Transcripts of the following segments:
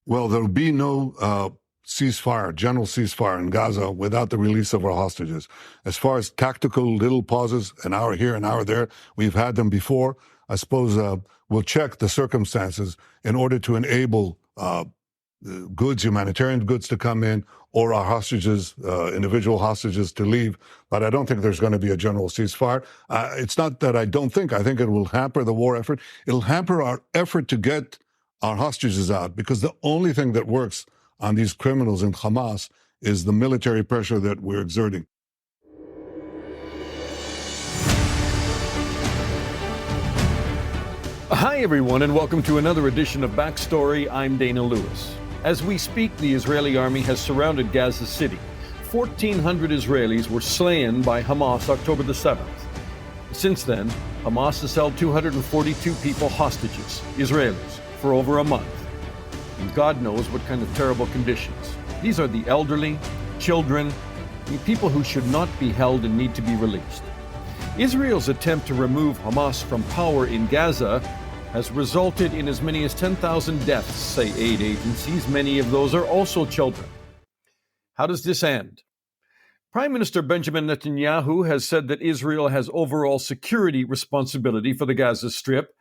Well, there will be no ceasefire, general ceasefire in Gaza without the release of our hostages. As far as tactical little pauses, an hour here, an hour there, we've had them before. I suppose we'll check the circumstances in order to enable goods, humanitarian goods to come in, or our hostages, individual hostages to leave. But I don't think there's going to be a general ceasefire. It's not that I don't think. I think it will hamper the war effort. It'll hamper our effort to get our hostages out, because the only thing that works on these criminals in Hamas is the military pressure that we're exerting. Hi, everyone, and welcome to another edition of Backstory. I'm Dana Lewis. As we speak, the Israeli army has surrounded Gaza City. 1,400 Israelis were slain by Hamas October the 7th. Since then, Hamas has held 242 people hostages, Israelis, for over a month. And God knows what kind of terrible conditions. These are the elderly, children, and people who should not be held and need to be released. Israel's attempt to remove Hamas from power in Gaza has resulted in as many as 10,000 deaths, say aid agencies. Many of those are also children. How does this end? Prime Minister Benjamin Netanyahu has said that Israel has overall security responsibility for the Gaza Strip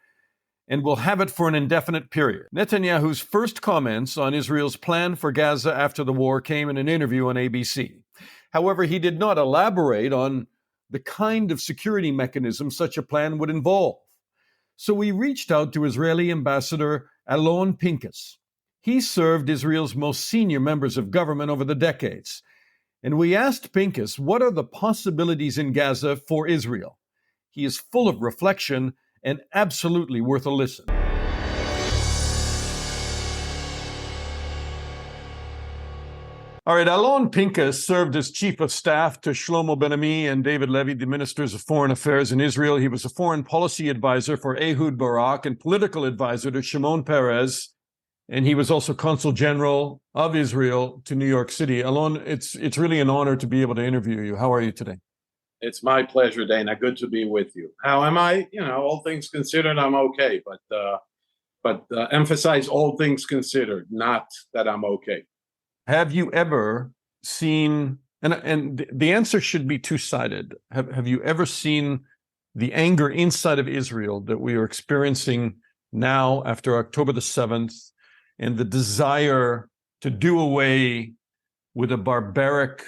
and will have it for an indefinite period. Netanyahu's first comments on Israel's plan for Gaza after the war came in an interview on ABC. However, he did not elaborate on the kind of security mechanism such a plan would involve. So we reached out to Israeli Ambassador Alon Pinkas. He served Israel's most senior members of government over the decades. And we asked Pinkas, what are the possibilities in Gaza for Israel? He is full of reflection and absolutely worth a listen. All right, Alon Pinkas served as chief of staff to Shlomo Ben-Ami and David Levy, the ministers of foreign affairs in Israel. He was a foreign policy advisor for Ehud Barak and political advisor to Shimon Peres. And he was also consul general of Israel to New York City. Alon, it's really an honor to be able to interview you. How are you today? It's my pleasure, Dana. Good to be with you. How am I? All things considered, I'm okay. But emphasize all things considered, not that I'm okay. Have you ever seen, and the answer should be two-sided, have you ever seen the anger inside of Israel that we are experiencing now after October the 7th, and the desire to do away with a barbaric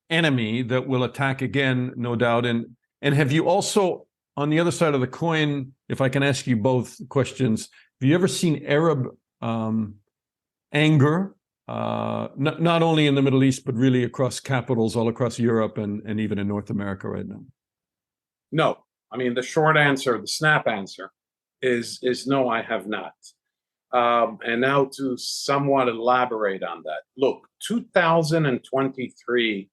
enemy that will attack again, no doubt? And have you also, on the other side of the coin, if I can ask you both questions, have you ever seen Arab anger, not only in the Middle East, but really across capitals all across Europe and even in North America right now? No. I mean, the short answer, the snap answer is no, I have not. And now to somewhat elaborate on that. Look, 2023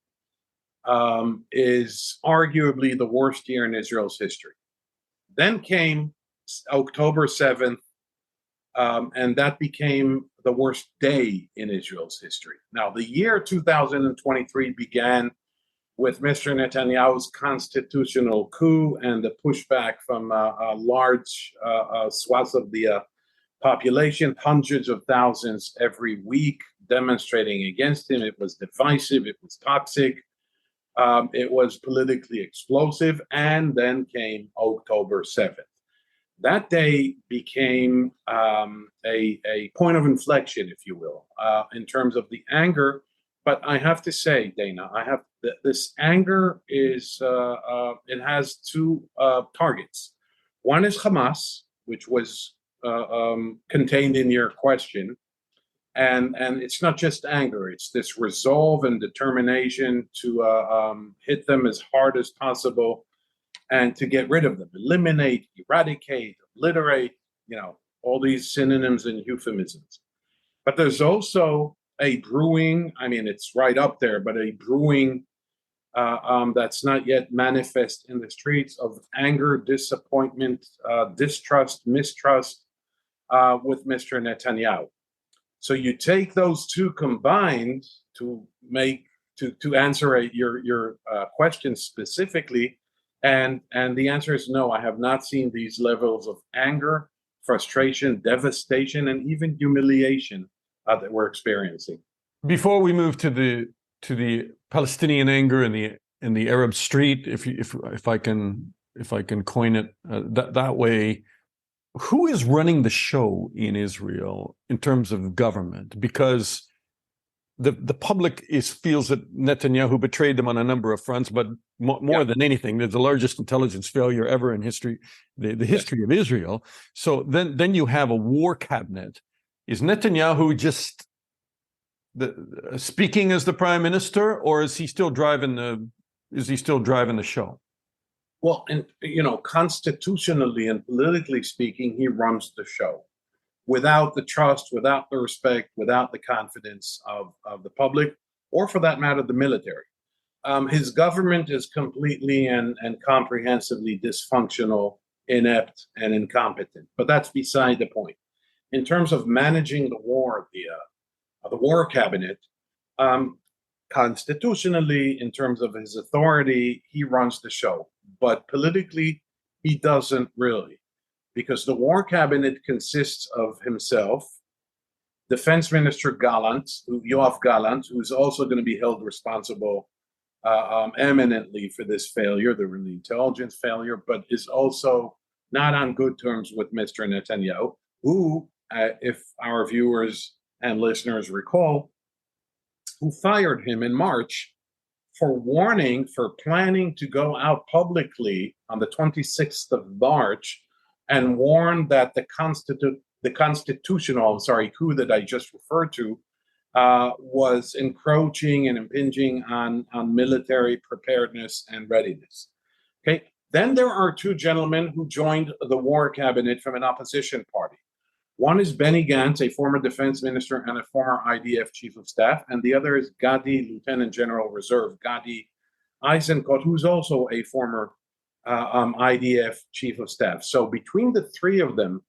is arguably the worst year in Israel's history. Then came October 7th, and that became the worst day in Israel's history. Now, the year 2023 began with Mr. Netanyahu's constitutional coup and the pushback from large swaths of the population, hundreds of thousands every week demonstrating against him. It was divisive, it was toxic, it was politically explosive, and then came October 7th. That day became a point of inflection, if you will, in terms of the anger. But I have to say, Dana, this anger is it has two targets. One is Hamas, which was contained in your question, and it's not just anger; it's this resolve and determination to hit them as hard as possible and to get rid of them, eliminate, eradicate, obliterate, all these synonyms and euphemisms. But there's also a brewing, I mean, it's right up there, but a brewing that's not yet manifest in the streets of anger, disappointment, distrust, mistrust with Mr. Netanyahu. So you take those two combined to answer your question specifically, and the answer is no. I have not seen these levels of anger, frustration, devastation, and even humiliation that we're experiencing. Before we move to the Palestinian anger in the Arab street, if I can coin it that way, who is running the show in Israel in terms of government? Because the public feels that Netanyahu betrayed them on a number of fronts, but more than anything, they're the largest intelligence failure ever in history, the history of Israel. So then you have a war cabinet. Is Netanyahu just speaking as the prime minister, or is he still driving the show? Well, and constitutionally and politically speaking, he runs the show. Without the trust, without the respect, without the confidence of the public, or for that matter, the military. His government is completely and comprehensively dysfunctional, inept, and incompetent. But that's beside the point. In terms of managing the war, the war cabinet, constitutionally, in terms of his authority, he runs the show. But politically, he doesn't really. Because the war cabinet consists of himself, Defense Minister Yoav Gallant, who's also going to be held responsible eminently for this failure, the intelligence failure, but is also not on good terms with Mr. Netanyahu, who, if our viewers and listeners recall, who fired him in March for planning to go out publicly on the 26th of March and warn that the constitutional coup that I just referred to was encroaching and impinging on military preparedness and readiness. Okay. Then there are two gentlemen who joined the war cabinet from an opposition party. One is Benny Gantz, a former defense minister and a former IDF chief of staff, and the other is Gadi, Lieutenant General Reserve, Gadi Eisenkot, who's also a former IDF chief of staff. So between the three of them,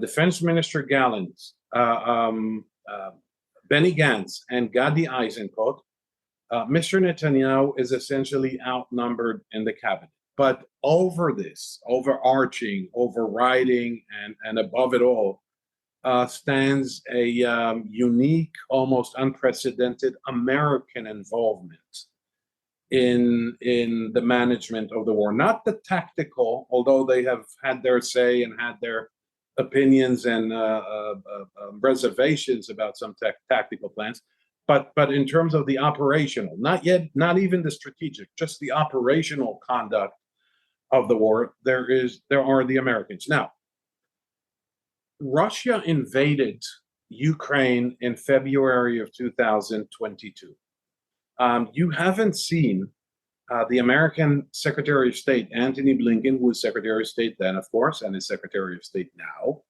Defense Minister Gallant, Benny Gantz, and Gadi Eisenkot, Mr. Netanyahu is essentially outnumbered in the cabinet. But over this, overarching, overriding, and above it all, stands a unique, almost unprecedented American involvement in the management of the war. Not the tactical, although they have had their say and had their opinions and reservations about some tactical plans, but in terms of the operational, not even the strategic, just the operational conduct of the war, there are the Americans. Now, Russia invaded Ukraine in February of 2022. You haven't seen the American Secretary of State, Antony Blinken, who was Secretary of State then, of course, and is Secretary of State now.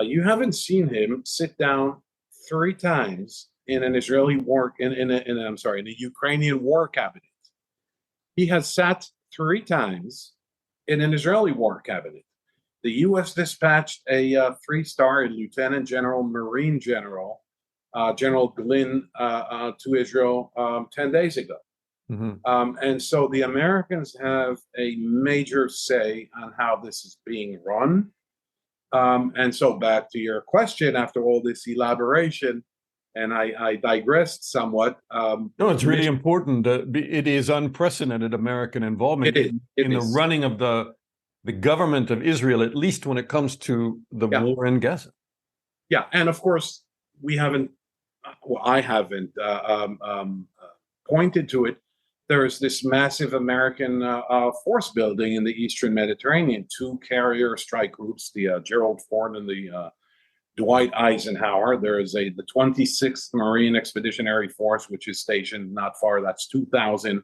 You haven't seen him sit down 3 times in an Israeli war, in a Ukrainian war cabinet. He has sat 3 times in an Israeli war cabinet. The U.S. dispatched a 3-star Lieutenant General, Marine General, General Glynn, to Israel 10 days ago. Mm-hmm. And so the Americans have a major say on how this is being run. And so back to your question, after all this elaboration, and I digressed somewhat. No, it's really important. It is unprecedented American involvement in the running of the government of Israel, at least when it comes to the war in Gaza. Yeah, and of course, I haven't pointed to it. There is this massive American force building in the Eastern Mediterranean, 2 carrier strike groups, the Gerald Ford and the Dwight Eisenhower. There is the 26th Marine Expeditionary Force, which is stationed not far. That's 2,000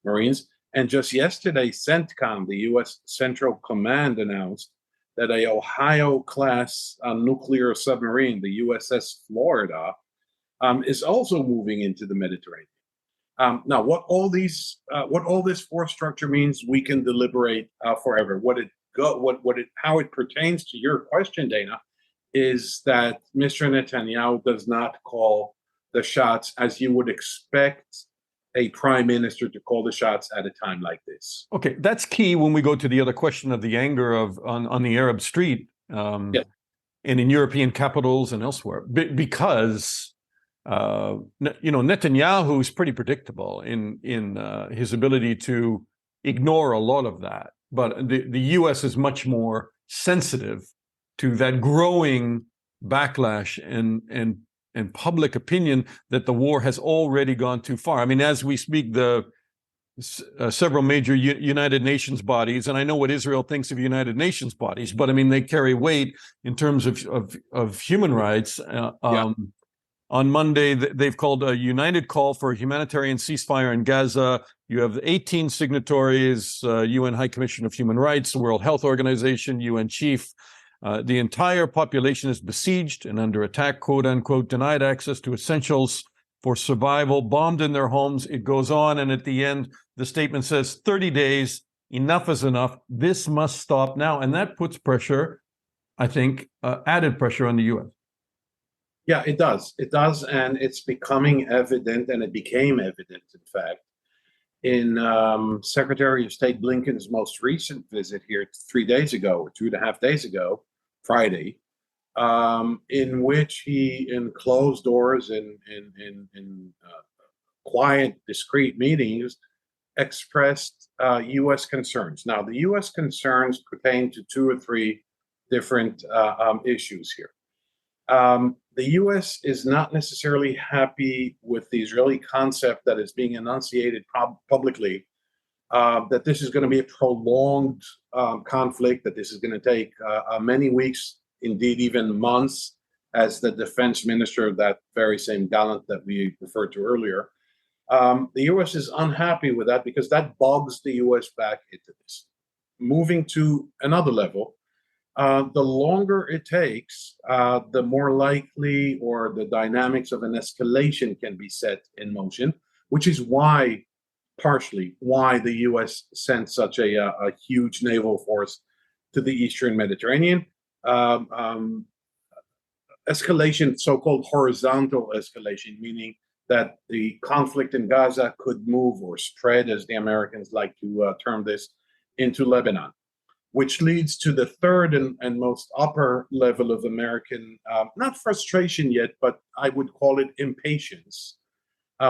Marines. And just yesterday, CENTCOM, the U.S. Central Command, announced that a Ohio-class nuclear submarine, the USS Florida, is also moving into the Mediterranean. Now, what all this force structure means, we can deliberate forever. How it pertains to your question, Dana, is that Mr. Netanyahu does not call the shots as you would expect a prime minister to call the shots at a time like this. Okay, that's key when we go to the other question of the anger on the Arab street. and in European capitals and elsewhere, because Netanyahu is pretty predictable in his ability to ignore a lot of that. But the U.S. is much more sensitive to that growing backlash and public opinion that the war has already gone too far. I mean, as we speak, the several major United Nations bodies, and I know what Israel thinks of United Nations bodies, but I mean, they carry weight in terms of human rights. On Monday, they've called a united call for a humanitarian ceasefire in Gaza. You have 18 signatories, UN High Commission of Human Rights, the World Health Organization, UN Chief. The entire population is besieged and under attack, quote unquote, denied access to essentials for survival, bombed in their homes. It goes on, and at the end, the statement says 30 days, enough is enough. This must stop now. And that puts pressure, I think, added pressure on the U.S. Yeah, it does. It does, and it's becoming evident, and it became evident, in fact, in Secretary of State Blinken's most recent visit here 3 days ago, or 2.5 days ago, Friday, in which he, in closed doors, in quiet, discreet meetings, expressed U.S. concerns. Now, the U.S. concerns pertain to 2 or 3 different issues here. The U.S. is not necessarily happy with the Israeli concept that is being enunciated publicly, that this is going to be a prolonged conflict, that this is going to take many weeks, indeed even months, as the defense minister of that very same gallant that we referred to earlier. The U.S. is unhappy with that because that bogs the U.S. back into this. Moving to another level, the longer it takes, the more likely or the dynamics of an escalation can be set in motion, which is why, partially, why the U.S. sent such a huge naval force to the Eastern Mediterranean. Escalation, so-called horizontal escalation, meaning that the conflict in Gaza could move or spread, as the Americans like to term this, into Lebanon, which leads to the third and most upper level of American, not frustration yet, but I would call it impatience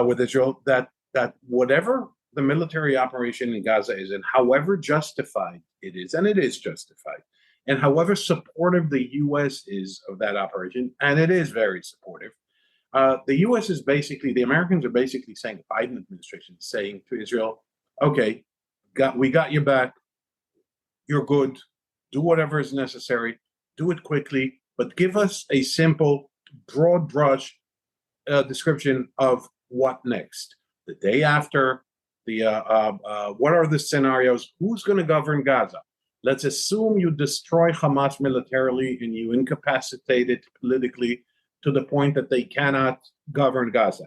with Israel, that whatever the military operation in Gaza is, and however justified it is, and it is justified, and however supportive the U.S. is of that operation, and it is very supportive, the U.S. is basically, the Americans are basically saying, the Biden administration is saying to Israel, okay, we got your back, you're good, do whatever is necessary, do it quickly, but give us a simple, broad brush description of what next. The day after, what are the scenarios? Who's going to govern Gaza? Let's assume you destroy Hamas militarily and you incapacitate it politically to the point that they cannot govern Gaza.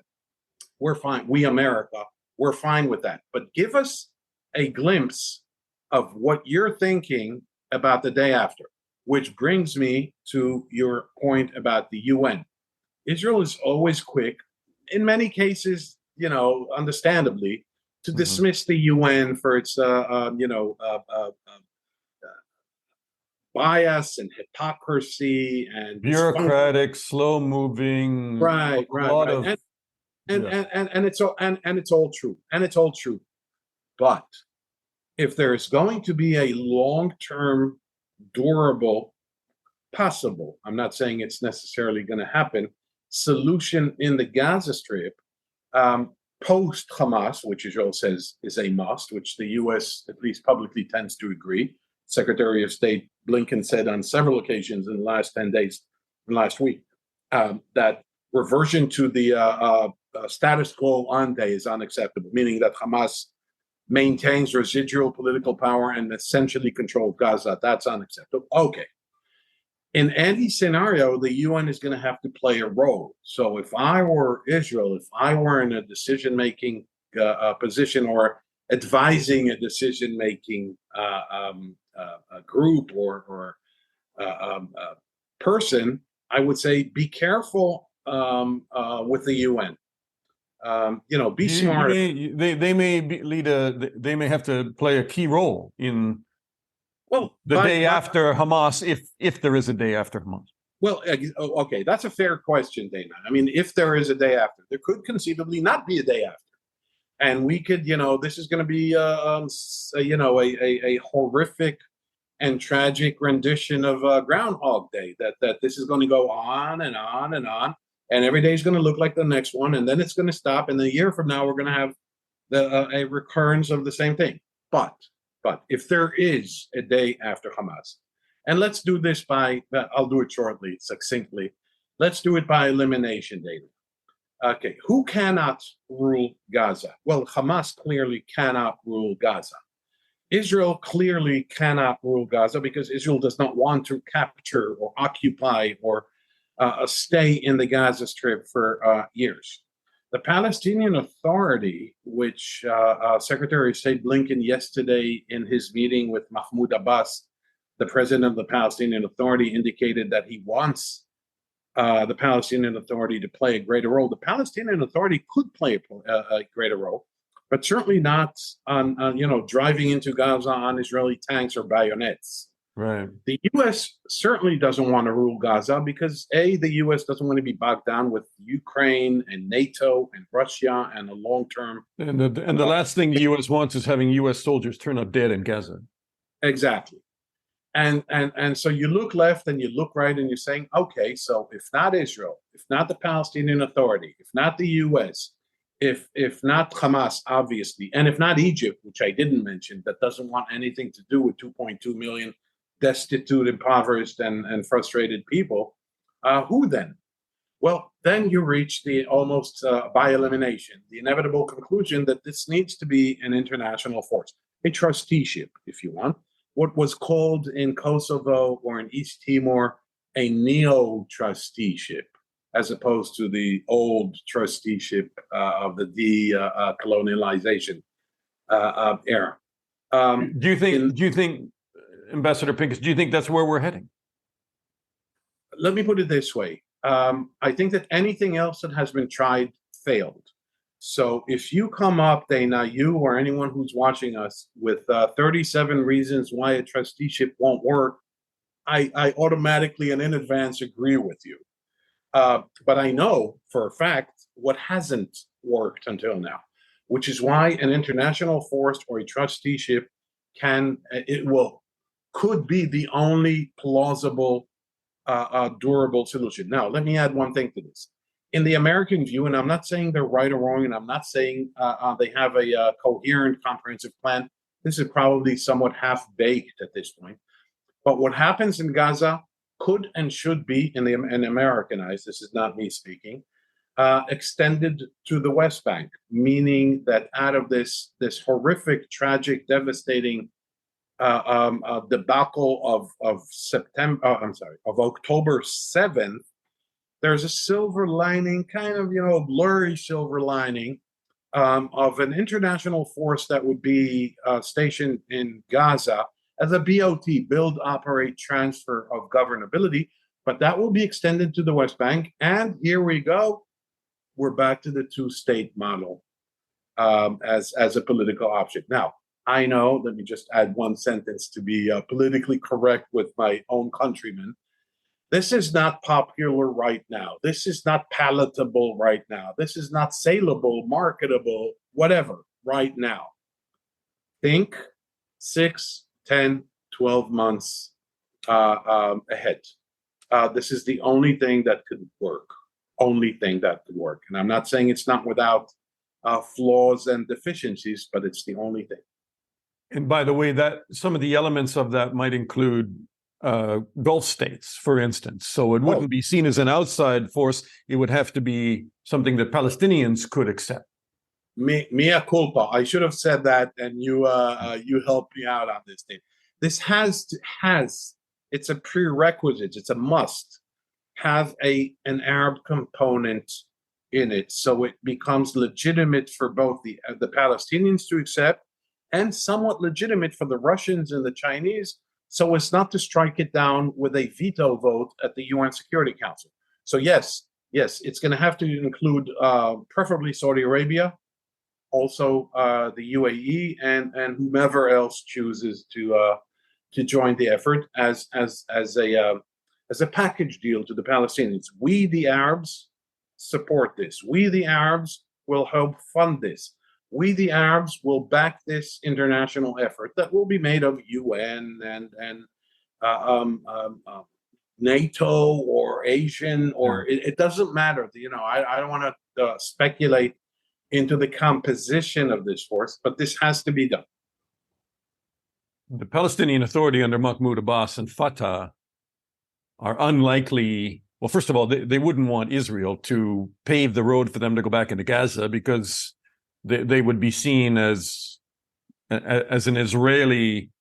We're fine. We, America, we're fine with that. But give us a glimpse of what you're thinking about the day after, which brings me to your point about the UN. Israel is always quick, in many cases, understandably, to dismiss the UN for its, bias and hypocrisy and bureaucratic, slow-moving, right. And it's all true, But if there is going to be a long-term, durable, possible, I'm not saying it's necessarily going to happen, solution in the Gaza Strip, post-Hamas, which Israel says is a must, which the U.S. at least publicly tends to agree. Secretary of State Blinken said on several occasions in the last 10 days, last week, that reversion to the status quo ante is unacceptable, meaning that Hamas maintains residual political power and essentially controls Gaza. That's unacceptable. Okay. In any scenario, the UN is going to have to play a role. So if I were Israel, if I were in a decision-making position or advising a decision-making group or person, I would say be careful with the UN. Be smart. They may have to play a key role in the day after Hamas, if there is a day after Hamas. Well, okay, that's a fair question, Dana. I mean, if there is a day after, there could conceivably not be a day after. And we could, this is going to be, a horrific and tragic rendition of Groundhog Day. That this is going to go on and on and on, and every day is going to look like the next one, and then it's going to stop. And a year from now, we're going to have a recurrence of the same thing. But if there is a day after Hamas, and let's do this I'll do it shortly, succinctly. Let's do it by elimination, David. Okay, who cannot rule Gaza? Well, Hamas clearly cannot rule Gaza. Israel clearly cannot rule Gaza because Israel does not want to capture or occupy or stay in the Gaza Strip for years. The Palestinian Authority, which Secretary of State Blinken yesterday in his meeting with Mahmoud Abbas, the president of the Palestinian Authority, indicated that he wants the Palestinian Authority to play a greater role. The Palestinian Authority could play a greater role, but certainly not on driving into Gaza on Israeli tanks or bayonets. Right. The U.S. certainly doesn't want to rule Gaza because the U.S. doesn't want to be bogged down with Ukraine and NATO and Russia and a long-term. And the last thing the U.S. wants is having U.S. soldiers turn up dead in Gaza. Exactly. And so you look left and you look right and you're saying, okay, so if not Israel, if not the Palestinian Authority, if not the U.S., if not Hamas, obviously, and if not Egypt, which I didn't mention, that doesn't want anything to do with 2.2 million destitute, impoverished, and frustrated people, who then? Well, then you reach the almost by elimination, the inevitable conclusion that this needs to be an international force, a trusteeship, if you want. What was called in Kosovo or in East Timor a neo-trusteeship, as opposed to the old trusteeship of the decolonialization era. Do you think, Ambassador Pinkas, do you think that's where we're heading? Let me put it this way. I think that anything else that has been tried failed. So if you come up, Dana, you or anyone who's watching us, with 37 reasons why a trusteeship won't work, I automatically and in advance agree with you. But I know for a fact what hasn't worked until now, which is why an international force or a trusteeship could be the only plausible, durable solution. Now, let me add one thing to this. In the American view, and I'm not saying they're right or wrong, and I'm not saying they have a coherent, comprehensive plan. This is probably somewhat half-baked at this point. But what happens in Gaza could and should be, in American eyes, this is not me speaking, extended to the West Bank, meaning that out of this horrific, tragic, devastating debacle of October 7th, there's a silver lining, kind of, blurry silver lining of an international force that would be stationed in Gaza as a BOT, build, operate, transfer of governability, but that will be extended to the West Bank. And here we go. We're back to the two-state model as a political option. Now, I know, let me just add one sentence to be politically correct with my own countrymen. This is not popular right now. This is not palatable right now. This is not saleable, marketable, whatever right now. Think 6, 10, 12 months ahead. This is the only thing that could work. Only thing that could work. And I'm not saying it's not without flaws and deficiencies, but it's the only thing. And by the way, that some of the elements of that might include Gulf states, for instance. So it wouldn't be seen as an outside force. It would have to be something that Palestinians could accept. Mea culpa. I should have said that, and you helped me out on this thing. This has it's a prerequisite. It's a must have an Arab component in it, so it becomes legitimate for both the Palestinians to accept, and somewhat legitimate for the Russians and the Chinese, so as not to strike it down with a veto vote at the UN Security Council. So yes, it's going to have to include preferably Saudi Arabia, also the UAE, and whomever else chooses to join the effort as as a package deal to the Palestinians. We, the Arabs, support this. We, the Arabs, will help fund this. We, the Arabs, will back this international effort that will be made of UN and NATO or Asian, or it doesn't matter. I don't want to speculate into the composition of this force, but this has to be done. The Palestinian Authority under Mahmoud Abbas and Fatah are unlikely. Well, first of all, they wouldn't want Israel to pave the road for them to go back into Gaza, because they would be seen as an Israeli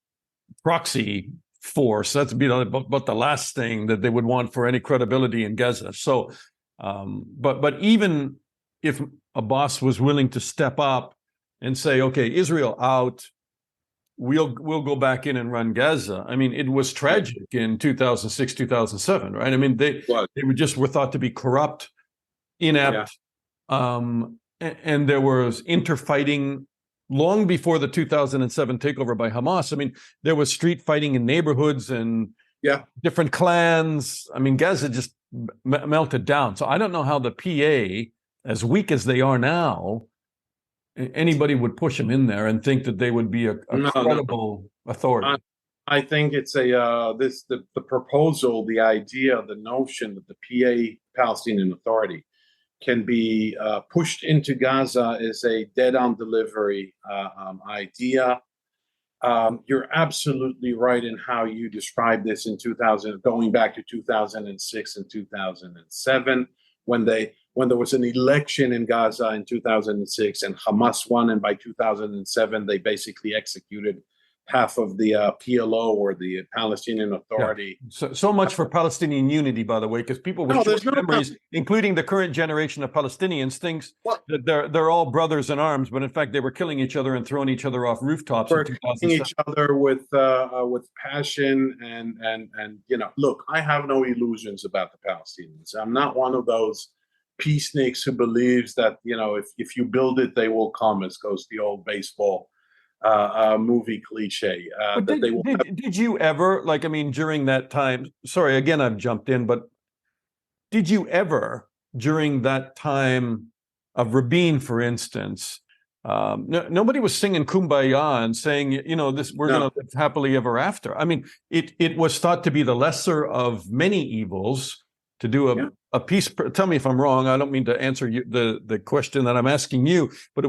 proxy force. That's be about the last thing that they would want for any credibility in Gaza. So, but even if Abbas was willing to step up and say, okay, Israel out, we'll go back in and run Gaza. I mean, it was tragic in 2006, 2007, right? I mean, they were thought to be corrupt, inept, and there was interfighting long before the 2007 takeover by Hamas. I mean, there was street fighting in neighborhoods and different clans. I mean, Gaza just melted down. So I don't know how the PA, as weak as they are now, anybody would push them in there and think that they would be a credible authority. I think it's the proposal, the idea, the notion that the PA, Palestinian Authority, can be pushed into Gaza is a dead-on delivery idea. You're absolutely right in how you described this in 2000, going back to 2006 and 2007, when there was an election in Gaza in 2006 and Hamas won, and by 2007 they basically executed half of the PLO, or the Palestinian Authority. So much for Palestinian unity, by the way, because people with short memories, including the current generation of Palestinians, thinks that they're all brothers in arms, but in fact they were killing each other and throwing each other off rooftops. We're killing each other with passion and look, I have no illusions about the Palestinians. I'm not one of those peaceniks who believes that if you build it, they will come, as goes the old baseball movie cliche. Did you ever, during that time, sorry, again, I've jumped in, but did you ever, during that time of Rabin, for instance, nobody was singing Kumbaya and saying, we're going to live happily ever after. I mean, it was thought to be the lesser of many evils to do a peace. Tell me if I'm wrong. I don't mean to answer the question that I'm asking you, but it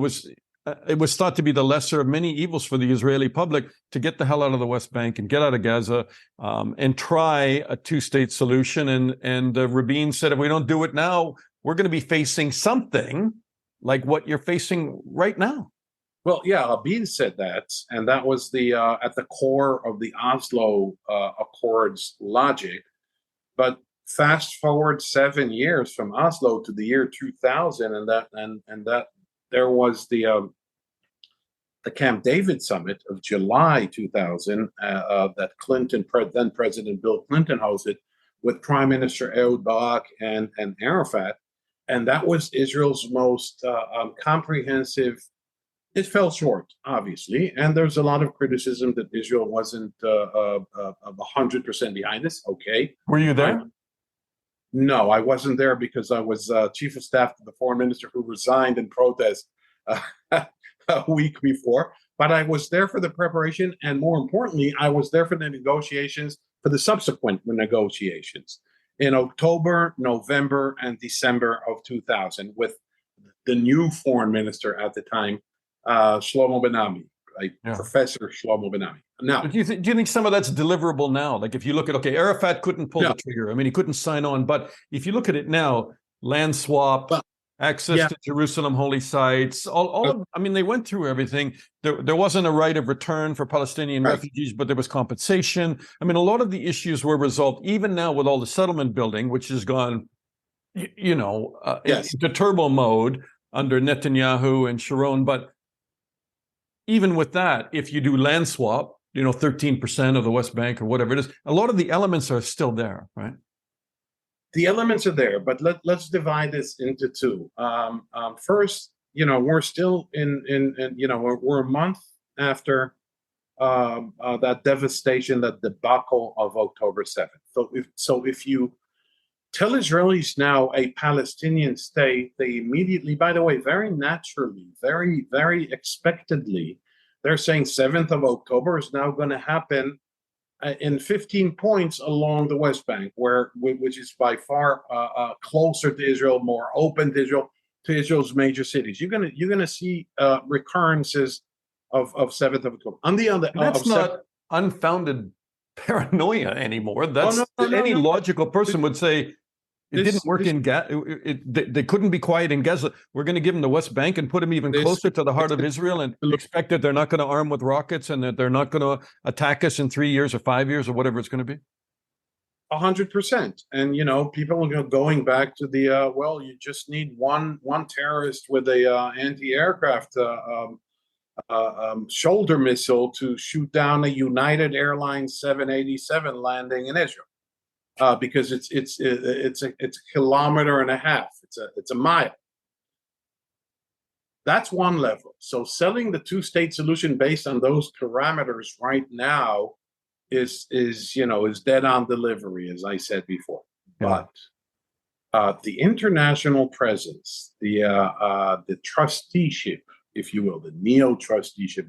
was thought to be the lesser of many evils for the Israeli public to get the hell out of the West Bank and get out of Gaza and try a two-state solution. And Rabin said, if we don't do it now, we're going to be facing something like what you're facing right now. Well, Rabin said that, and that was at the core of the Oslo Accords logic. But fast forward 7 years from Oslo to the year 2000, and that there was the Camp David summit of July 2000 that then President Bill Clinton hosted with Prime Minister Ehud Barak and Arafat, and that was Israel's most comprehensive. It fell short, obviously, and there's a lot of criticism that Israel wasn't 100% behind this. Okay, were you there? No, I wasn't there because I was chief of staff to the foreign minister who resigned in protest a week before. But I was there for the preparation, and more importantly, I was there for the negotiations, for the subsequent negotiations in October, November, and December of 2000 with the new foreign minister at the time, Shlomo Ben-Ami, Professor Shlomo Ben-Ami. Now, do you think some of that's deliverable now? Like if you look at, Arafat couldn't pull the trigger. I mean, he couldn't sign on. But if you look at it now, land swap, access to Jerusalem holy sites, they went through everything. There wasn't a right of return for Palestinian refugees, but there was compensation. I mean, a lot of the issues were resolved, even now with all the settlement building, which has gone, into turbo mode under Netanyahu and Sharon. But even with that, if you do land swap, 13% of the West Bank or whatever it is, a lot of the elements are still there, right? The elements are there, but let's divide this into two. First, we're still we're a month after that devastation, that debacle of October 7th. So if you tell Israelis now a Palestinian state, they immediately, by the way, very naturally, very, very expectedly, they're saying 7th of October is now going to happen in 15 points along the West Bank, which is by far closer to Israel, more open to Israel's major cities. You're gonna see recurrences of 7th of October. On the other, That's not unfounded paranoia anymore. That's no, any logical person would say it didn't work in Gaza. They couldn't be quiet in Gaza. We're going to give them the West Bank and put them even closer to the heart of Israel and expect that they're not going to arm with rockets and that they're not going to attack us in 3 years or 5 years or whatever it's going to be. 100%. And people are going back to the well, you just need one terrorist with a anti-aircraft shoulder missile to shoot down a United Airlines 787 landing in Israel. Because it's a kilometer and a half. It's a mile. That's one level. So selling the two-state solution based on those parameters right now is dead on delivery, as I said before. Yeah. But the international presence, the trusteeship, if you will, the neo-trusteeship,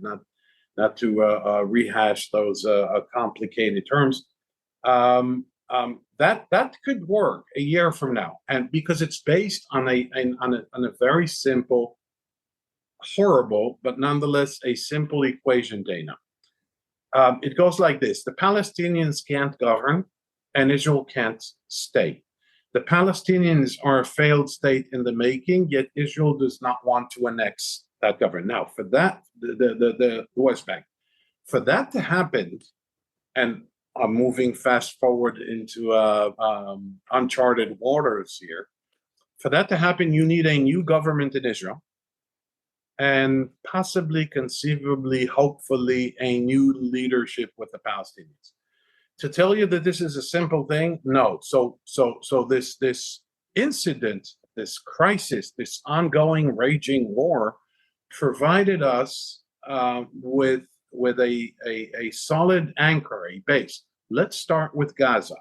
not to rehash those complicated terms. That could work a year from now, and because it's based on a very simple, horrible, but nonetheless a simple equation, Dana. It goes like this: the Palestinians can't govern, and Israel can't stay. The Palestinians are a failed state in the making, yet Israel does not want to annex that government. Now, for that, the West Bank, for that to happen, and I'm moving fast forward into uncharted waters here. For that to happen, you need a new government in Israel and possibly, conceivably, hopefully, a new leadership with the Palestinians. To tell you that this is a simple thing, no. So this incident, this crisis, this ongoing, raging war provided us with a solid anchor, a base. Let's start with Gaza.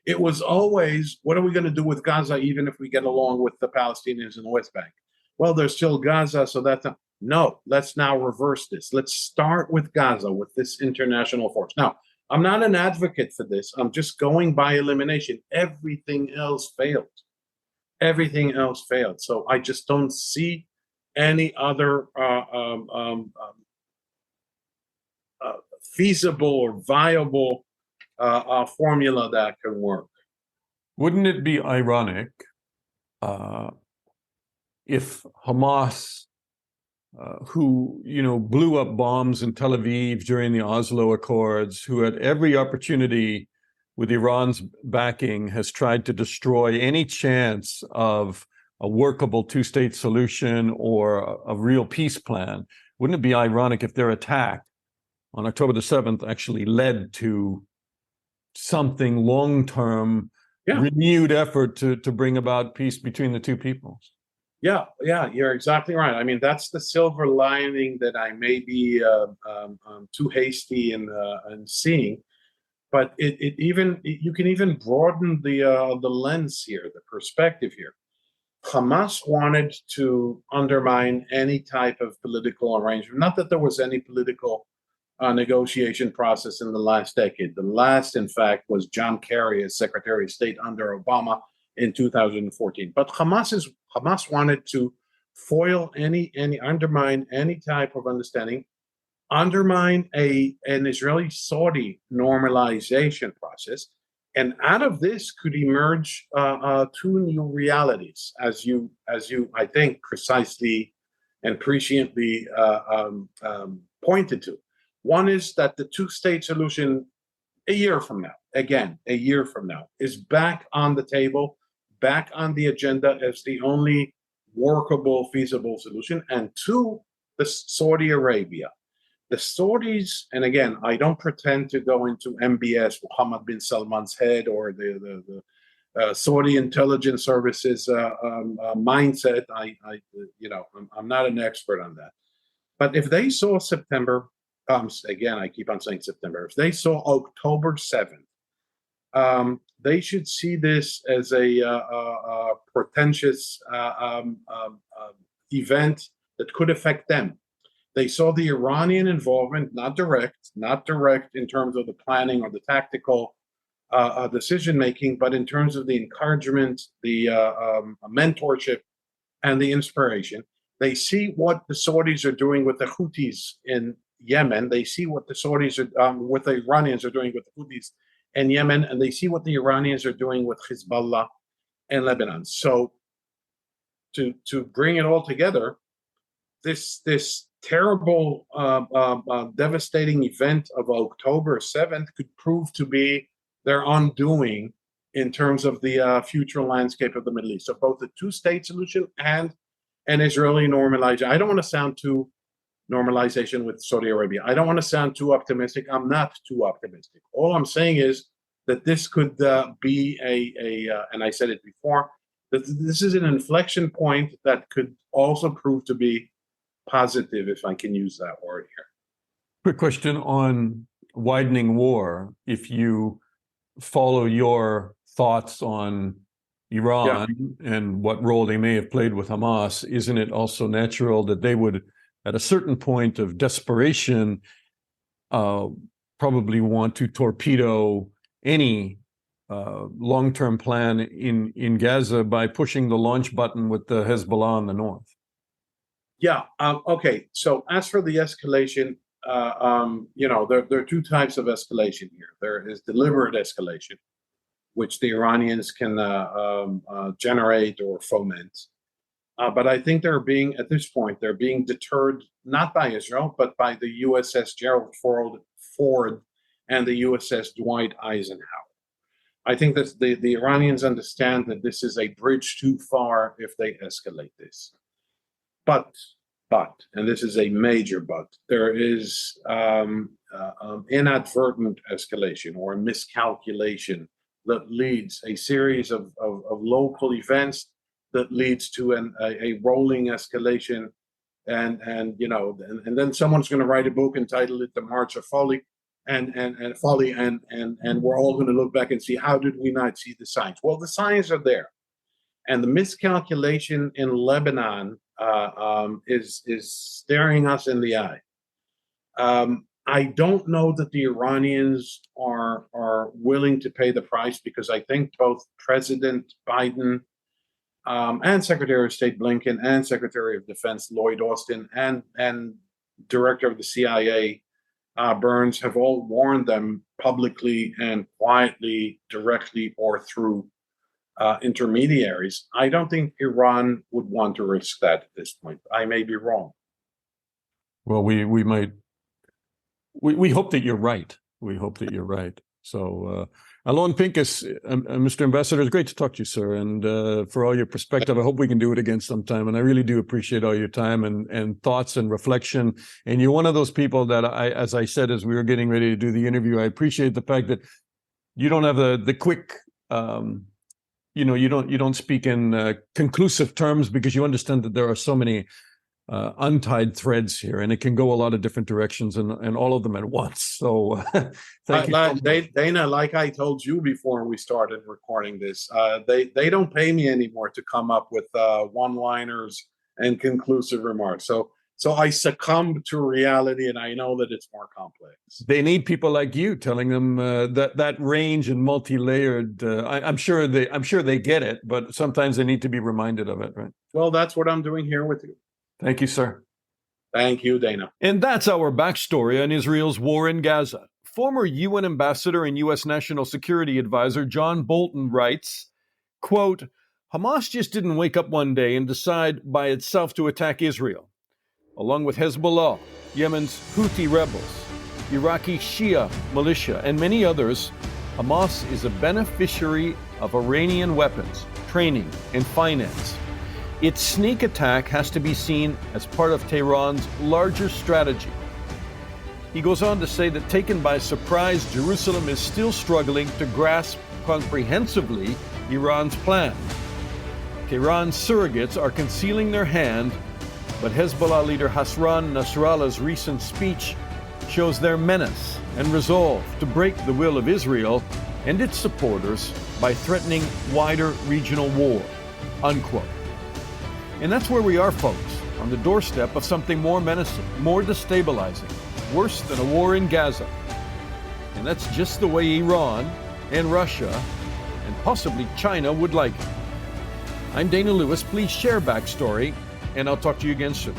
It was always, what are we going to do with Gaza, even if we get along with the Palestinians in the West Bank? Well, there's still Gaza, so that's not. No, let's now reverse this. Let's start with Gaza, with this international force. Now, I'm not an advocate for this. I'm just going by elimination. Everything else failed. Everything else failed. So I just don't see any other feasible or viable formula that can work. Wouldn't it be ironic if Hamas, who blew up bombs in Tel Aviv during the Oslo Accords, who had every opportunity with Iran's backing, has tried to destroy any chance of a workable two-state solution or a real peace plan? Wouldn't it be ironic if their attack on October the 7th actually led to something long-term, renewed effort to bring about peace between the two peoples? Yeah, you're exactly right. I mean, that's the silver lining that I may be too hasty in seeing, but you can even broaden the lens here, the perspective here. Hamas wanted to undermine any type of political arrangement. Not that there was any political negotiation process in the last decade. The last, in fact, was John Kerry as Secretary of State under Obama in 2014. But Hamas wanted to foil undermine any type of understanding, undermine an Israeli-Saudi normalization process, and out of this could emerge two new realities, as you I think precisely and presciently pointed to. One is that the two-state solution a year from now, is back on the table, back on the agenda as the only workable, feasible solution. And two, the Saudi Arabia. The Saudis, and again, I don't pretend to go into MBS, Mohammed bin Salman's head, or the Saudi intelligence services mindset. I'm not an expert on that. But if they saw September again, I keep on saying September. If they saw October 7th, they should see this as a portentous event that could affect them. They saw the Iranian involvement, not direct in terms of the planning or the tactical decision making, but in terms of the encouragement, the mentorship, and the inspiration. They see what the Saudis are doing with the Houthis in Yemen. They see what the Saudis are, what the Iranians are doing with the Houthis in Yemen, and they see what the Iranians are doing with Hezbollah in Lebanon. So, to bring it all together, this terrible, devastating event of October 7th could prove to be their undoing in terms of the future landscape of the Middle East. So both the two-state solution and an Israeli normalization. I don't want to sound too normalization with Saudi Arabia. I don't want to sound too optimistic. I'm not too optimistic. All I'm saying is that this could be and I said it before, that this is an inflection point that could also prove to be positive, if I can use that word here. Quick question on widening war. If you follow your thoughts on Iran and what role they may have played with Hamas, isn't it also natural that they would, at a certain point of desperation, probably want to torpedo any long-term plan in Gaza by pushing the launch button with the Hezbollah in the north? Yeah. Okay. So as for the escalation, there are two types of escalation here. There is deliberate escalation, which the Iranians can generate or foment. But I think at this point, they're being deterred not by Israel, but by the USS Gerald Ford and the USS Dwight Eisenhower. I think that the Iranians understand that this is a bridge too far if they escalate this. But, and this is a major but, there is inadvertent escalation or miscalculation that leads a series of local events that leads to a rolling escalation, and then someone's going to write a book entitled "The March of Folly," and we're all going to look back and see, how did we not see the signs? Well, the signs are there, and the miscalculation in Lebanon is staring us in the eye. I don't know that the Iranians are willing to pay the price, because I think both President Biden and Secretary of State Blinken and Secretary of Defense Lloyd Austin and Director of the CIA Burns have all warned them publicly and quietly, directly or through intermediaries. I don't think Iran would want to risk that at this point. I may be wrong. Well, we hope that you're right. We hope that you're right. So, Alon Pinkas, Mr. Ambassador, it's great to talk to you, sir. And for all your perspective, I hope we can do it again sometime. And I really do appreciate all your time and thoughts and reflection. And you're one of those people that as I said, as we were getting ready to do the interview, I appreciate the fact that you don't have the quick, you don't speak in conclusive terms, because you understand that there are so many untied threads here, and it can go a lot of different directions, and all of them at once. So thank you. Dana, like I told you before we started recording this, they don't pay me anymore to come up with one-liners and conclusive remarks. So I succumb to reality, and I know that it's more complex. They need people like you telling them that range and multi-layered. I'm sure they get it, but sometimes they need to be reminded of it, right? Well, that's what I'm doing here with you. Thank you, sir. Thank you, Dana. And that's our backstory on Israel's war in Gaza. Former UN ambassador and U.S. National Security Advisor John Bolton writes, quote, "Hamas just didn't wake up one day and decide by itself to attack Israel. Along with Hezbollah, Yemen's Houthi rebels, Iraqi Shia militia, and many others, Hamas is a beneficiary of Iranian weapons, training, and finance. Its sneak attack has to be seen as part of Tehran's larger strategy." He goes on to say that taken by surprise, Jerusalem is still struggling to grasp comprehensively Iran's plan. Tehran's surrogates are concealing their hand, but Hezbollah leader Hassan Nasrallah's recent speech shows their menace and resolve to break the will of Israel and its supporters by threatening wider regional war, unquote. And that's where we are, folks, on the doorstep of something more menacing, more destabilizing, worse than a war in Gaza. And that's just the way Iran and Russia and possibly China would like it. I'm Dana Lewis. Please share Backstory, and I'll talk to you again soon.